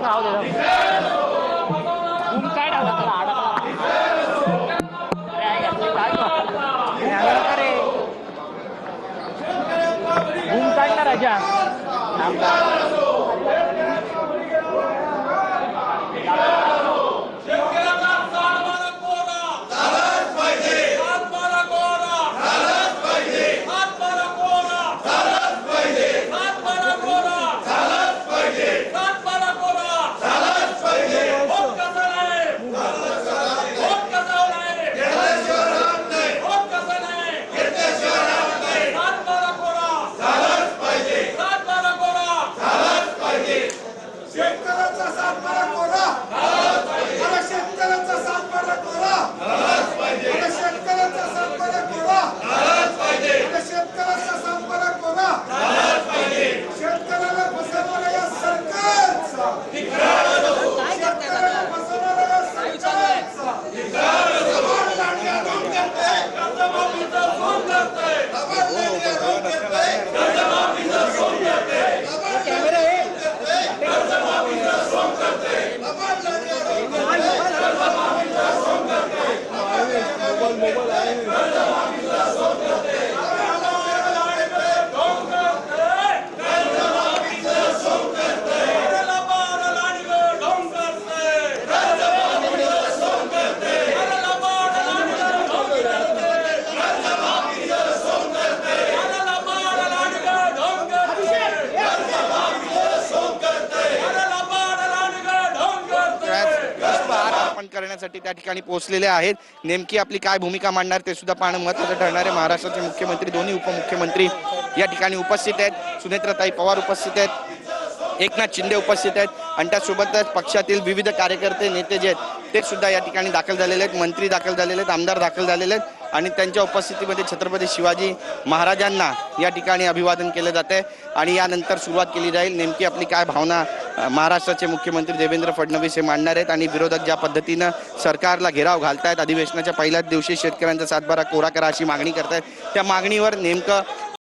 राहू दे काय टाकलं त्याला अरे घूम काढ ना राजा करण्यासाठी त्या ठिकाणी पोहोचलेले आहेत। नेमकी आपली काय भूमिका मांडणार ते सुद्धा पाहणं महत्त्वाचं ठरणार आहे। महाराष्ट्राचे मुख्यमंत्री दोन्ही उपमुख्यमंत्री या ठिकाणी उपस्थित आहेत। सुनेत्राताई पवार उपस्थित आहेत, एकनाथ शिंदे उपस्थित आहेत आणि त्यासोबतच पक्षातील विविध कार्यकर्ते नेते जे आहेत ते सुद्धा या ठिकाणी दाखल झालेले आहेत। मंत्री दाखल झालेले आहेत, आमदार दाखल झालेले आहेत आणि त्यांच्या उपस्थितीमध्ये छत्रपती शिवाजी महाराजांना या ठिकाणी अभिवादन केले जाते आणि यानंतर सुरुवात केली जाईल। नेमकी आपली काय भावना महाराष्ट्राचे मुख्यमंत्री देवेंद्र फडणवीस हे मांडणार आहेत आणि विरोधक ज्या पद्धतीनं सरकारला घेराव घालतायत, अधिवेशनाच्या पहिल्याच दिवशी शेतकऱ्यांचा सातबारा कोरा करा अशी मागणी करतायत, त्या मागणीवर नेमकं